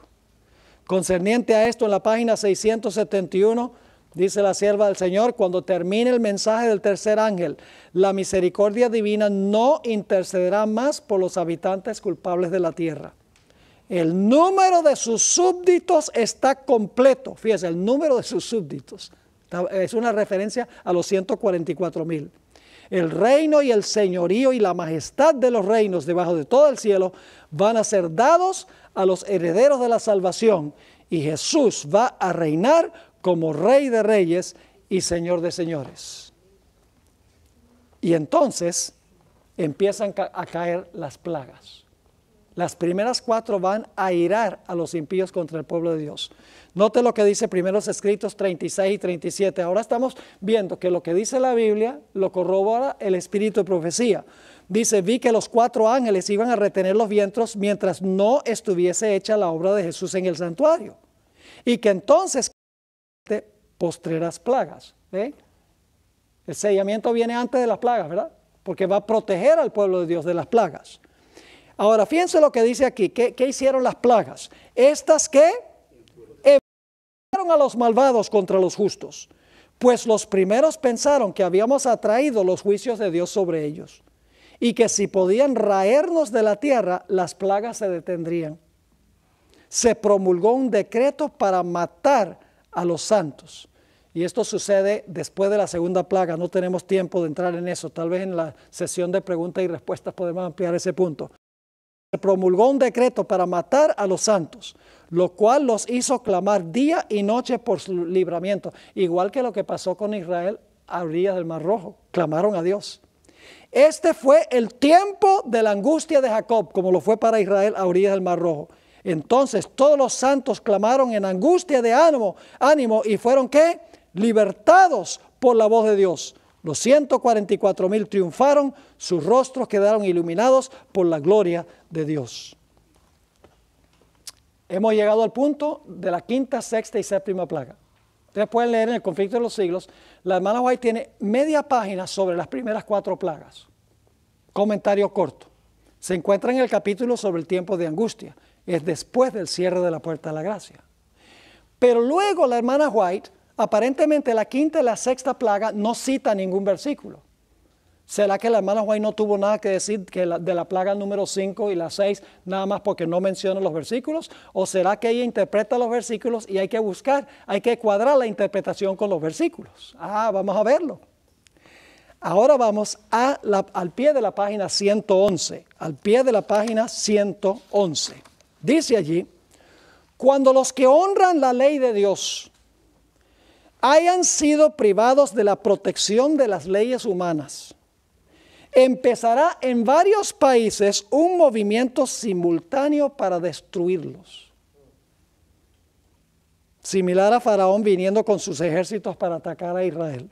Concerniente a esto, en la página 671, dice la sierva del Señor: cuando termine el mensaje del tercer ángel, la misericordia divina no intercederá más por los habitantes culpables de la tierra. El número de sus súbditos está completo. Fíjese, el número de sus súbditos. Es una referencia a los 144,000. El reino y el señorío y la majestad de los reinos debajo de todo el cielo van a ser dados a los herederos de la salvación. Y Jesús va a reinar como Rey de reyes y Señor de señores. Y entonces empiezan a caer las plagas. Las primeras 4 van a irar a los impíos contra el pueblo de Dios. Note lo que dice Primeros Escritos 36 y 37. Ahora estamos viendo que lo que dice la Biblia lo corrobora el espíritu de profecía. Dice: vi que los 4 ángeles iban a retener los vientos mientras no estuviese hecha la obra de Jesús en el santuario. Y que entonces postreras plagas. ¿Ve? El sellamiento viene antes de las plagas, ¿verdad? Porque va a proteger al pueblo de Dios de las plagas. Ahora, fíjense lo que dice aquí. ¿Qué hicieron las plagas? Estas que enviaron a los malvados contra los justos. Pues los primeros pensaron que habíamos atraído los juicios de Dios sobre ellos, y que si podían raernos de la tierra, las plagas se detendrían. Se promulgó un decreto para matar a los santos. Y esto sucede después de la segunda plaga. No tenemos tiempo de entrar en eso. Tal vez en la sesión de preguntas y respuestas podemos ampliar ese punto. Se promulgó un decreto para matar a los santos, lo cual los hizo clamar día y noche por su libramiento. Igual que lo que pasó con Israel a orillas del Mar Rojo. Clamaron a Dios. Este fue el tiempo de la angustia de Jacob, como lo fue para Israel a orillas del Mar Rojo. Entonces todos los santos clamaron en angustia de ánimo y fueron ¿qué? Libertados por la voz de Dios. Los 144,000 triunfaron, sus rostros quedaron iluminados por la gloria de Dios. Hemos llegado al punto de la 5ª, 6ª y 7ª plaga. Ustedes pueden leer en el Conflicto de los Siglos. La hermana White tiene media página sobre las primeras 4 plagas. Comentario corto. Se encuentra en el capítulo sobre el tiempo de angustia. Es después del cierre de la puerta de la gracia. Pero luego la hermana White, aparentemente la 5ª y la 6ª plaga no cita ningún versículo. ¿Será que la hermana White no tuvo nada que decir de la plaga número 5 y la 6 nada más porque no menciona los versículos? ¿O será que ella interpreta los versículos y hay que buscar, hay que cuadrar la interpretación con los versículos? Vamos a verlo. Ahora vamos al pie de la página 111, al pie de la página 111. Dice allí: cuando los que honran la ley de Dios hayan sido privados de la protección de las leyes humanas, empezará en varios países un movimiento simultáneo para destruirlos. Similar a Faraón viniendo con sus ejércitos para atacar a Israel.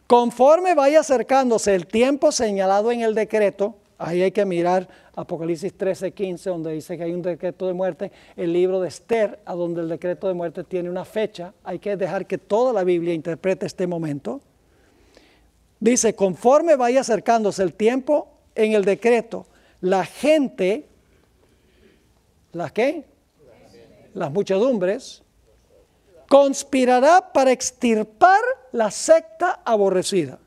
Conforme vaya acercándose el tiempo señalado en el decreto, ahí hay que mirar Apocalipsis 13:15, donde dice que hay un decreto de muerte, el libro de Esther, a donde el decreto de muerte tiene una fecha. Hay que dejar que toda la Biblia interprete este momento. Dice: conforme vaya acercándose el tiempo en el decreto, la gente, ¿las qué? Las muchedumbres, conspirará para extirpar la secta aborrecida.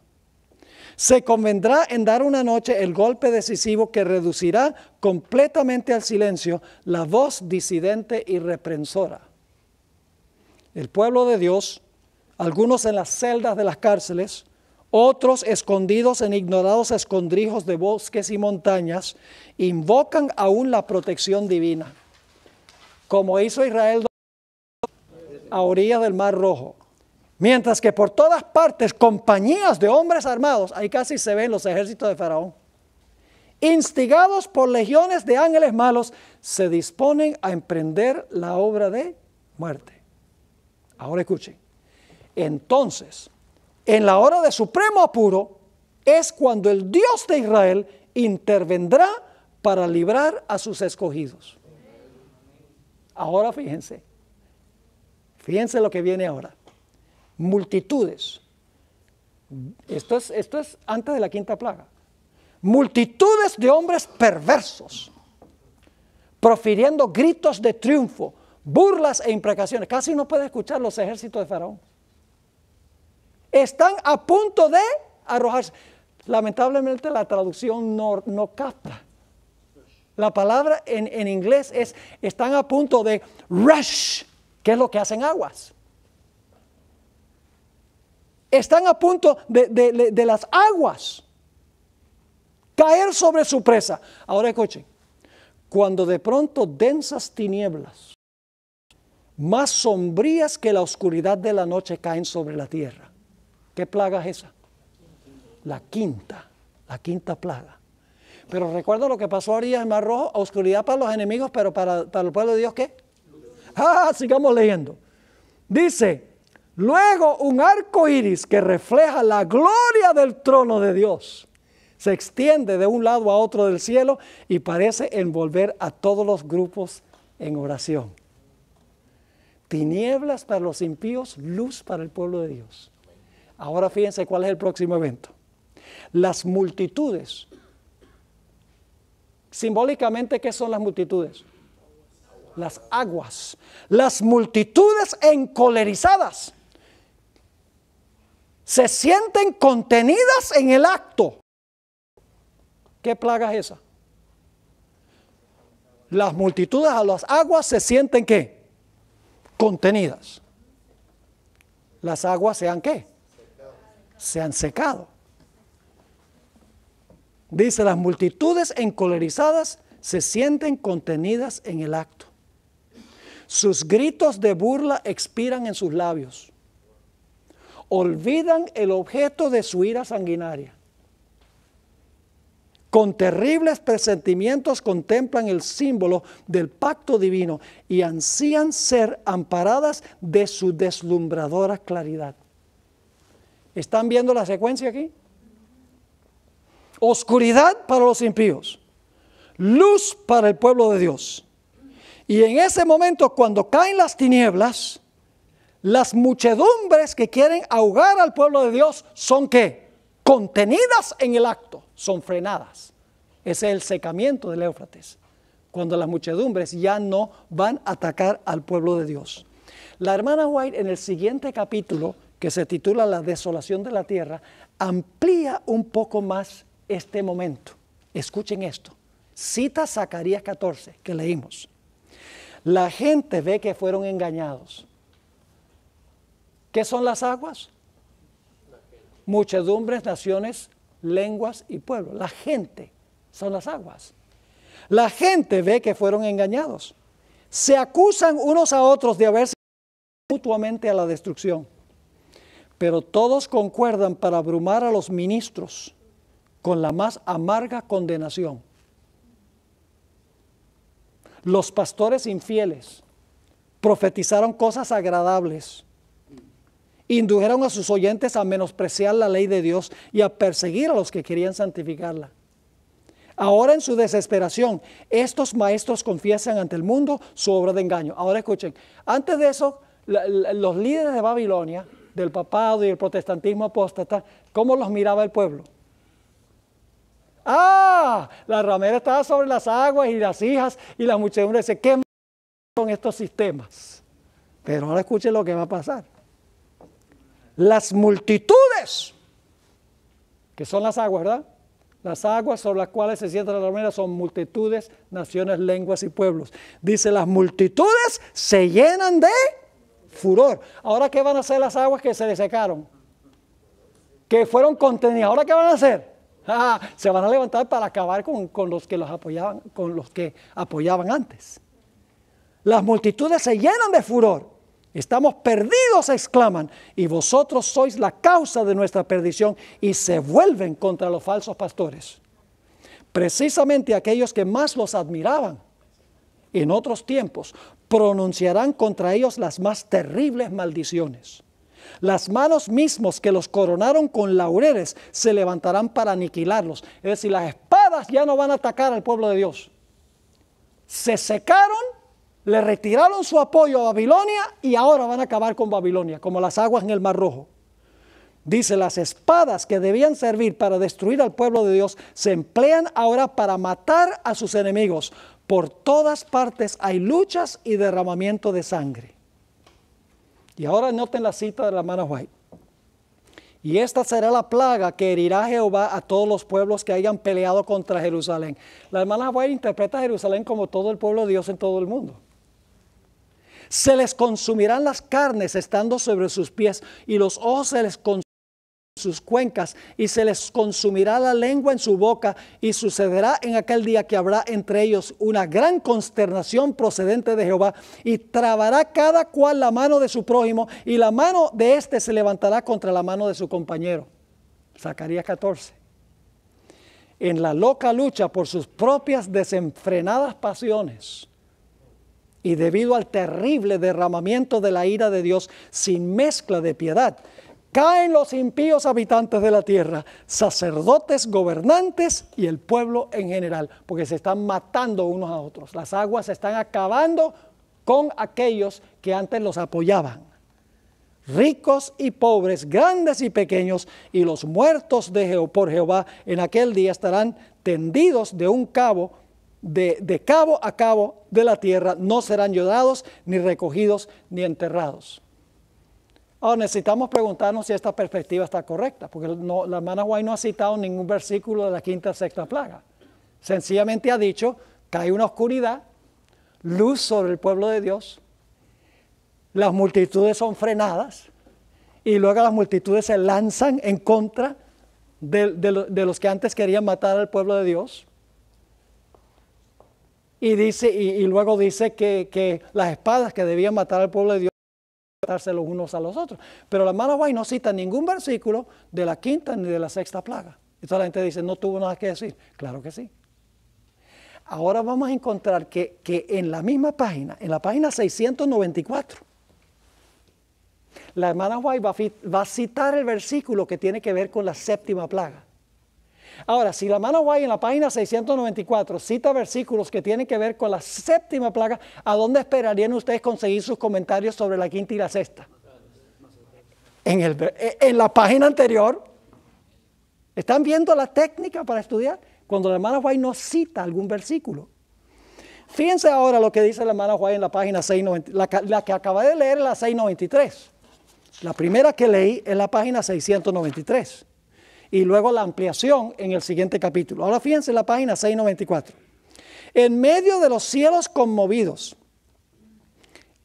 Se convendrá en dar una noche el golpe decisivo que reducirá completamente al silencio la voz disidente y reprensora. El pueblo de Dios, algunos en las celdas de las cárceles, otros escondidos en ignorados escondrijos de bosques y montañas, invocan aún la protección divina, como hizo Israel a orillas del Mar Rojo. Mientras que por todas partes compañías de hombres armados, ahí casi se ven los ejércitos de Faraón, instigados por legiones de ángeles malos, se disponen a emprender la obra de muerte. Ahora escuchen. Entonces, en la hora de supremo apuro, es cuando el Dios de Israel intervendrá para librar a sus escogidos. Ahora fíjense lo que viene ahora. Multitudes Esto es antes de la quinta plaga. Multitudes de hombres perversos, profiriendo gritos de triunfo, burlas e imprecaciones. Casi no puede escuchar los ejércitos de Faraón. Están a punto de arrojarse. Lamentablemente la traducción no capta. La palabra en inglés es, están a punto de rush, que es lo que hacen aguas. Están a punto de las aguas caer sobre su presa. Ahora escuchen, cuando de pronto densas tinieblas, más sombrías que la oscuridad de la noche, caen sobre la tierra. ¿Qué plaga es esa? La quinta plaga. Pero recuerda lo que pasó ahorita en el Mar Rojo, oscuridad para los enemigos, pero para el pueblo de Dios, ¿qué? Sigamos leyendo. Dice, luego un arco iris que refleja la gloria del trono de Dios se extiende de un lado a otro del cielo y parece envolver a todos los grupos en oración. Tinieblas para los impíos, luz para el pueblo de Dios. Ahora fíjense cuál es el próximo evento. Las multitudes. Simbólicamente, ¿qué son las multitudes? Las aguas. Las multitudes encolerizadas se sienten contenidas en el acto. ¿Qué plaga es esa? Las multitudes a las aguas se sienten ¿qué? Contenidas. Las aguas se han ¿qué? Se han secado. Dice, las multitudes encolerizadas se sienten contenidas en el acto. Sus gritos de burla expiran en sus labios. Olvidan el objeto de su ira sanguinaria. Con terribles presentimientos contemplan el símbolo del pacto divino y ansían ser amparadas de su deslumbradora claridad. ¿Están viendo la secuencia aquí? Oscuridad para los impíos, luz para el pueblo de Dios. Y en ese momento, cuando caen las tinieblas, las muchedumbres que quieren ahogar al pueblo de Dios son ¿qué? Contenidas en el acto, son frenadas. Ese es el secamiento del Éufrates, cuando las muchedumbres ya no van a atacar al pueblo de Dios. La hermana White en el siguiente capítulo, que se titula La desolación de la tierra, amplía un poco más este momento. Escuchen esto. Cita Zacarías 14, que leímos. La gente ve que fueron engañados. ¿Qué son las aguas? Muchedumbres, naciones, lenguas y pueblos. La gente son las aguas. La gente ve que fueron engañados. Se acusan unos a otros de haberse mutuamente a la destrucción. Pero todos concuerdan para abrumar a los ministros con la más amarga condenación. Los pastores infieles profetizaron cosas agradables, indujeron a sus oyentes a menospreciar la ley de Dios y a perseguir a los que querían santificarla. Ahora en su desesperación, estos maestros confiesan ante el mundo su obra de engaño. Ahora escuchen, antes de eso, los líderes de Babilonia, del papado y el protestantismo apóstata, ¿cómo los miraba el pueblo? La ramera estaba sobre las aguas y las hijas y la muchedumbre dice, ¿qué son estos sistemas? Pero ahora escuchen lo que va a pasar. Las multitudes, que son las aguas, ¿verdad? Las aguas sobre las cuales se sienta la ramera son multitudes, naciones, lenguas y pueblos. Dice, las multitudes se llenan de furor. Ahora, ¿qué van a hacer las aguas que se desecaron? Que fueron contenidas. ¿Ahora qué van a hacer? Se van a levantar para acabar con los que los apoyaban, con los que apoyaban antes. Las multitudes se llenan de furor. Estamos perdidos, exclaman, y vosotros sois la causa de nuestra perdición, y se vuelven contra los falsos pastores. Precisamente aquellos que más los admiraban en otros tiempos pronunciarán contra ellos las más terribles maldiciones. Las manos mismos que los coronaron con laureles se levantarán para aniquilarlos. Es decir, las espadas ya no van a atacar al pueblo de Dios. Se secaron, le retiraron su apoyo a Babilonia y ahora van a acabar con Babilonia, como las aguas en el Mar Rojo. Dice, las espadas que debían servir para destruir al pueblo de Dios se emplean ahora para matar a sus enemigos. Por todas partes hay luchas y derramamiento de sangre. Y ahora noten la cita de la hermana White. Y esta será la plaga que herirá Jehová a todos los pueblos que hayan peleado contra Jerusalén. La hermana White interpreta a Jerusalén como todo el pueblo de Dios en todo el mundo. Se les consumirán las carnes estando sobre sus pies, y los ojos se les consumirán en sus cuencas, y se les consumirá la lengua en su boca, y sucederá en aquel día que habrá entre ellos una gran consternación procedente de Jehová, y trabará cada cual la mano de su prójimo, y la mano de éste se levantará contra la mano de su compañero. Zacarías 14. En la loca lucha por sus propias desenfrenadas pasiones, y debido al terrible derramamiento de la ira de Dios sin mezcla de piedad, caen los impíos habitantes de la tierra, sacerdotes, gobernantes y el pueblo en general, porque se están matando unos a otros. Las aguas se están acabando con aquellos que antes los apoyaban. Ricos y pobres, grandes y pequeños, y los muertos por Jehová en aquel día estarán tendidos de un cabo, de cabo a cabo de la tierra, no serán llorados, ni recogidos, ni enterrados. Ahora necesitamos preguntarnos si esta perspectiva está correcta, porque la hermana White no ha citado ningún versículo de la quinta o sexta plaga. Sencillamente ha dicho que hay una oscuridad, luz sobre el pueblo de Dios, las multitudes son frenadas, y luego las multitudes se lanzan en contra de los que antes querían matar al pueblo de Dios. Y luego dice que las espadas que debían matar al pueblo de Dios, matarse los unos a los otros. Pero la hermana White no cita ningún versículo de la quinta ni de la sexta plaga. Y toda la gente dice, no tuvo nada que decir. Claro que sí. Ahora vamos a encontrar que en la misma página, en la página 694, la hermana White va a citar el versículo que tiene que ver con la séptima plaga. Ahora, si la hermana White en la página 694 cita versículos que tienen que ver con la séptima plaga, ¿a dónde esperarían ustedes conseguir sus comentarios sobre la quinta y la sexta? En la página anterior. ¿Están viendo la técnica para estudiar? Cuando la hermana White no cita algún versículo. Fíjense ahora lo que dice la hermana White en la página 690, la que acabé de leer es la 693. La primera que leí es la página 693. Y luego la ampliación en el siguiente capítulo. Ahora fíjense la página 694. En medio de los cielos conmovidos,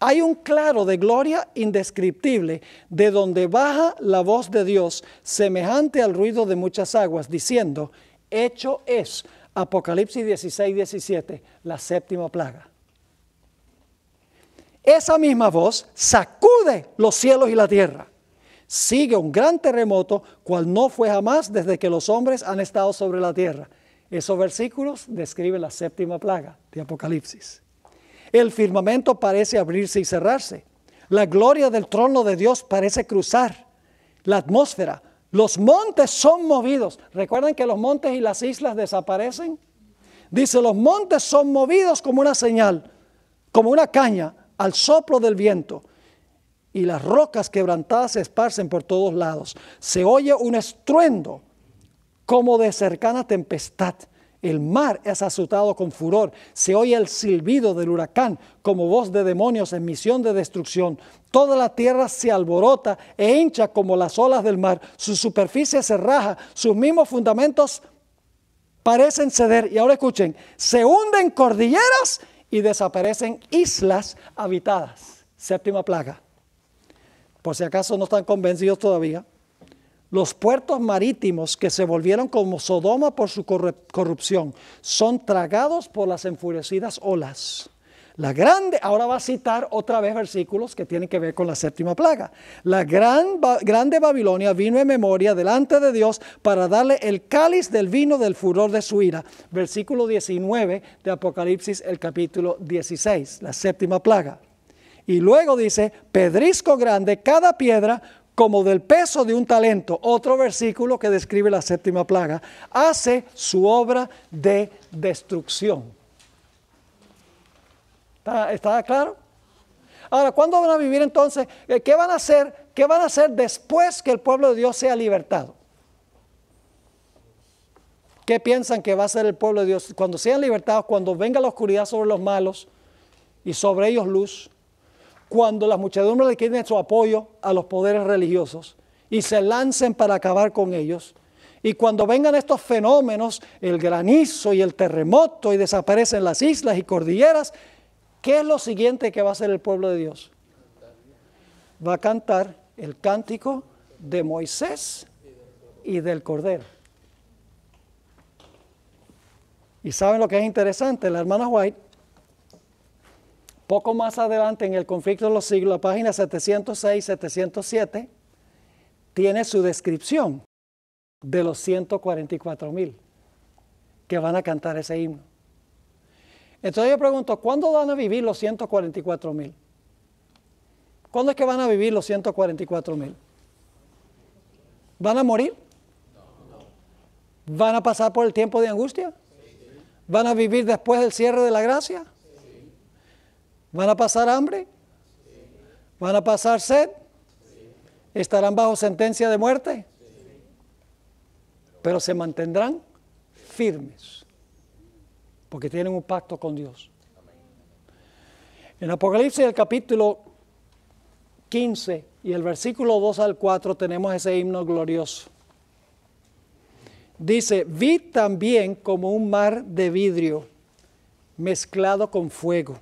hay un claro de gloria indescriptible, de donde baja la voz de Dios, semejante al ruido de muchas aguas, diciendo, hecho es, Apocalipsis 16, 17, la séptima plaga. Esa misma voz sacude los cielos y la tierra. Sigue un gran terremoto, cual no fue jamás desde que los hombres han estado sobre la tierra. Esos versículos describen la séptima plaga de Apocalipsis. El firmamento parece abrirse y cerrarse. La gloria del trono de Dios parece cruzar la atmósfera. Los montes son movidos. ¿Recuerdan que los montes y las islas desaparecen? Dice, los montes son movidos como una señal, como una caña al soplo del viento. Y las rocas quebrantadas se esparcen por todos lados. Se oye un estruendo como de cercana tempestad. El mar es azotado con furor. Se oye el silbido del huracán como voz de demonios en misión de destrucción. Toda la tierra se alborota e hincha como las olas del mar. Su superficie se raja, sus mismos fundamentos parecen ceder. Y ahora escuchen, se hunden cordilleras y desaparecen islas habitadas. Séptima plaga. Por si acaso no están convencidos todavía, los puertos marítimos que se volvieron como Sodoma por su corrupción son tragados por las enfurecidas olas. Ahora va a citar otra vez versículos que tienen que ver con la séptima plaga. La grande Babilonia vino en memoria delante de Dios para darle el cáliz del vino del furor de su ira. Versículo 19 de Apocalipsis, el capítulo 16, la séptima plaga. Y luego dice, pedrisco grande, cada piedra como del peso de un talento. Otro versículo que describe la séptima plaga. Hace su obra de destrucción. ¿Está claro? Ahora, ¿cuándo van a vivir entonces? ¿Qué van a hacer ¿Qué van a hacer después que el pueblo de Dios sea libertado? ¿Qué piensan que va a hacer el pueblo de Dios? Cuando sean libertados, cuando venga la oscuridad sobre los malos y sobre ellos luz, cuando las muchedumbres le quiten su apoyo a los poderes religiosos y se lancen para acabar con ellos, y cuando vengan estos fenómenos, el granizo y el terremoto y desaparecen las islas y cordilleras, ¿qué es lo siguiente que va a hacer el pueblo de Dios? Va a cantar el cántico de Moisés y del Cordero. Y ¿saben lo que es interesante? La hermana White, poco más adelante en el conflicto de los siglos, la página 706-707, tiene su descripción de los 144,000 que van a cantar ese himno. Entonces yo pregunto, ¿cuándo van a vivir los 144,000? ¿Cuándo es que van a vivir los 144,000? ¿Van a morir? ¿Van a pasar por el tiempo de angustia? ¿Van a vivir después del cierre de la gracia? ¿Van a pasar hambre? ¿Van a pasar sed? ¿Estarán bajo sentencia de muerte? Pero se mantendrán firmes, porque tienen un pacto con Dios. En Apocalipsis, el capítulo 15 y el versículo 2 al 4, tenemos ese himno glorioso. Dice, vi también como un mar de vidrio mezclado con fuego,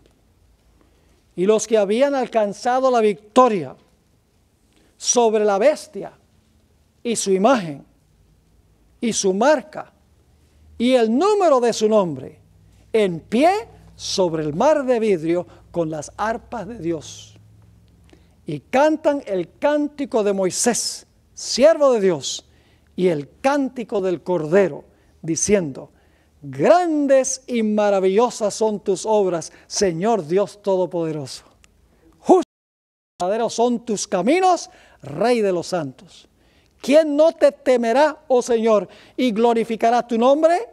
y los que habían alcanzado la victoria sobre la bestia y su imagen y su marca y el número de su nombre, en pie sobre el mar de vidrio con las arpas de Dios. Y cantan el cántico de Moisés, siervo de Dios, y el cántico del Cordero, diciendo, grandes y maravillosas son tus obras, Señor Dios Todopoderoso. Justos y verdaderos son tus caminos, Rey de los santos. ¿Quién no te temerá, oh Señor, y glorificará tu nombre?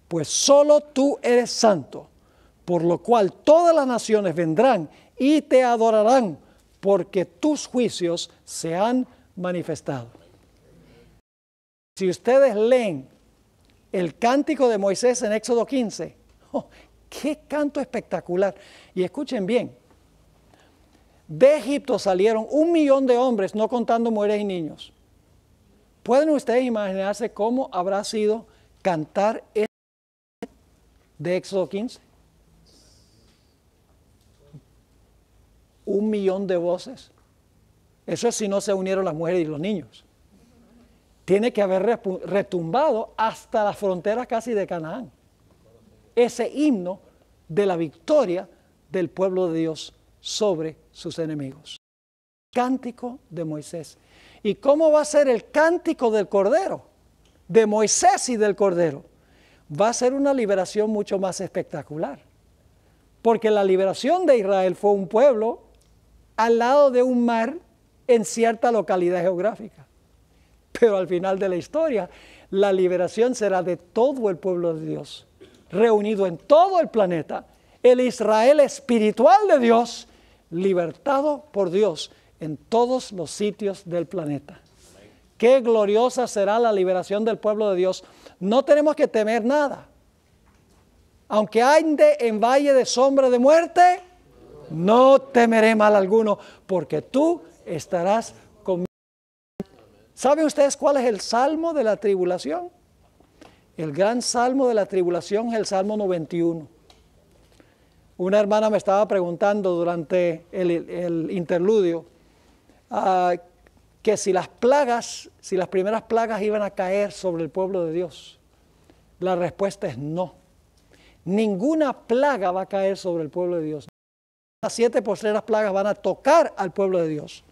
Pues solo tú eres santo, por lo cual todas las naciones vendrán y te adorarán, porque tus juicios se han manifestado. Si ustedes leen el cántico de Moisés en Éxodo 15, ¡oh, qué canto espectacular! Y escuchen bien, de Egipto salieron 1,000,000 de hombres, no contando mujeres y niños. ¿Pueden ustedes imaginarse cómo habrá sido cantar de Éxodo 15? 1,000,000 de voces. Eso es si no se unieron las mujeres y los niños. Tiene que haber retumbado hasta las fronteras casi de Canaán. Ese himno de la victoria del pueblo de Dios sobre sus enemigos. Cántico de Moisés. ¿Y cómo va a ser el cántico del Cordero? De Moisés y del Cordero. Va a ser una liberación mucho más espectacular. Porque la liberación de Israel fue un pueblo al lado de un mar en cierta localidad geográfica. Pero al final de la historia, la liberación será de todo el pueblo de Dios, reunido en todo el planeta, el Israel espiritual de Dios, libertado por Dios en todos los sitios del planeta. Qué gloriosa será la liberación del pueblo de Dios. No tenemos que temer nada. Aunque ande en valle de sombra de muerte, no temeré mal alguno, porque tú estarás conmigo. ¿Saben ustedes cuál es el salmo de la tribulación? El gran salmo de la tribulación es el Salmo 91. Una hermana me estaba preguntando durante el interludio que si las primeras plagas iban a caer sobre el pueblo de Dios. La respuesta es no. Ninguna plaga va a caer sobre el pueblo de Dios. Las 7 postreras plagas van a tocar al pueblo de Dios.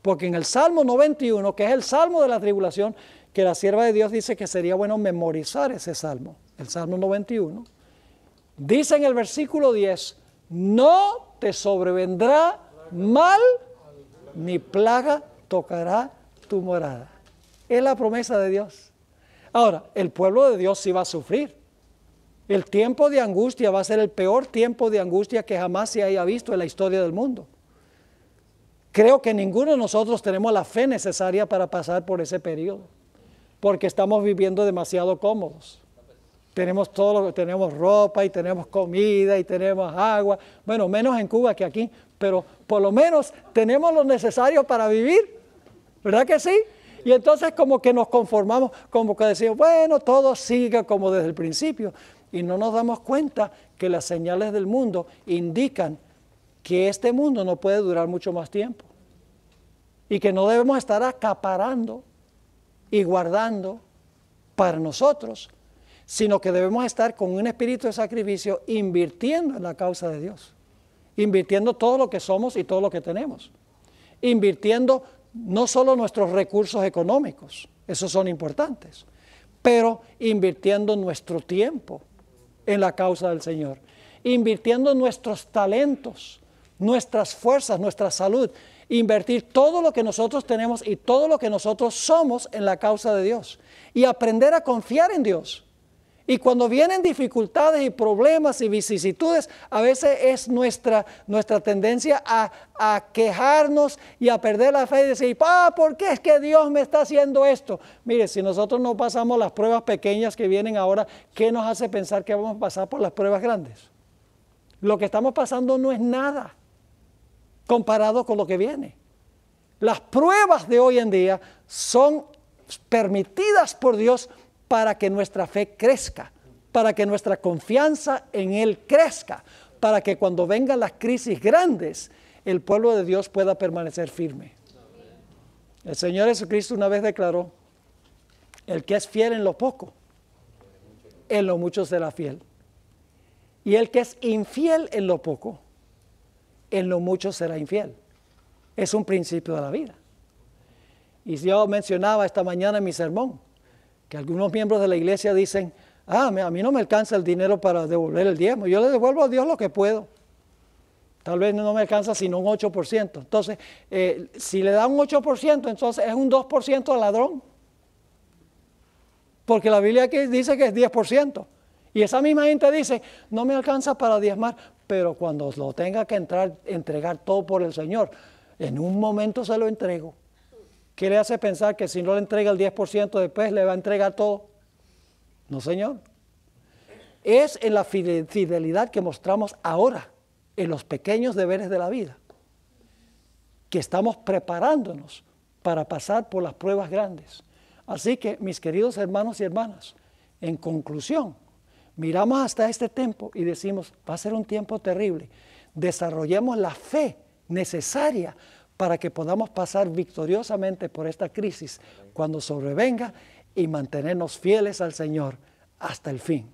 Porque en el Salmo 91, que es el Salmo de la tribulación, que la sierva de Dios dice que sería bueno memorizar ese Salmo, el Salmo 91, dice en el versículo 10, no te sobrevendrá mal, ni plaga tocará tu morada. Es la promesa de Dios. Ahora, el pueblo de Dios sí va a sufrir. El tiempo de angustia va a ser el peor tiempo de angustia que jamás se haya visto en la historia del mundo. Creo que ninguno de nosotros tenemos la fe necesaria para pasar por ese periodo, porque estamos viviendo demasiado cómodos. Tenemos todo, tenemos ropa y tenemos comida y tenemos agua. Bueno, menos en Cuba que aquí, pero por lo menos tenemos lo necesario para vivir. ¿Verdad que sí? Y entonces como que nos conformamos, como que decimos, bueno, todo sigue como desde el principio. Y no nos damos cuenta que las señales del mundo indican que este mundo no puede durar mucho más tiempo. Y que no debemos estar acaparando y guardando para nosotros, sino que debemos estar con un espíritu de sacrificio invirtiendo en la causa de Dios, invirtiendo todo lo que somos y todo lo que tenemos, invirtiendo no solo nuestros recursos económicos, esos son importantes, pero invirtiendo nuestro tiempo en la causa del Señor, invirtiendo nuestros talentos, nuestras fuerzas, nuestra salud, invertir todo lo que nosotros tenemos y todo lo que nosotros somos en la causa de Dios y aprender a confiar en Dios. Y cuando vienen dificultades y problemas y vicisitudes, a veces es nuestra tendencia a quejarnos y a perder la fe y decir, ¿por qué es que Dios me está haciendo esto? Mire, si nosotros no pasamos las pruebas pequeñas que vienen ahora, ¿qué nos hace pensar que vamos a pasar por las pruebas grandes? Lo que estamos pasando no es nada comparado con lo que viene. Las pruebas de hoy en día son permitidas por Dios para que nuestra fe crezca, para que nuestra confianza en Él crezca, para que cuando vengan las crisis grandes, el pueblo de Dios pueda permanecer firme. El Señor Jesucristo una vez declaró, el que es fiel en lo poco, en lo mucho será fiel. Y el que es infiel en lo poco, en lo mucho será infiel. Es un principio de la vida. Y yo mencionaba esta mañana en mi sermón, que algunos miembros de la iglesia dicen, a mí no me alcanza el dinero para devolver el diezmo, yo le devuelvo a Dios lo que puedo. Tal vez no me alcanza sino un 8%. Entonces, si le da un 8%, entonces es un 2% al ladrón. Porque la Biblia aquí dice que es 10%. Y esa misma gente dice, no me alcanza para diezmar, pero cuando lo tenga que entregar todo por el Señor, en un momento se lo entrego. ¿Qué le hace pensar que si no le entrega el 10% después le va a entregar todo? No, Señor. Es en la fidelidad que mostramos ahora, en los pequeños deberes de la vida, que estamos preparándonos para pasar por las pruebas grandes. Así que, mis queridos hermanos y hermanas, en conclusión, miramos hasta este tiempo y decimos, va a ser un tiempo terrible. Desarrollemos la fe necesaria para que podamos pasar victoriosamente por esta crisis cuando sobrevenga y mantenernos fieles al Señor hasta el fin.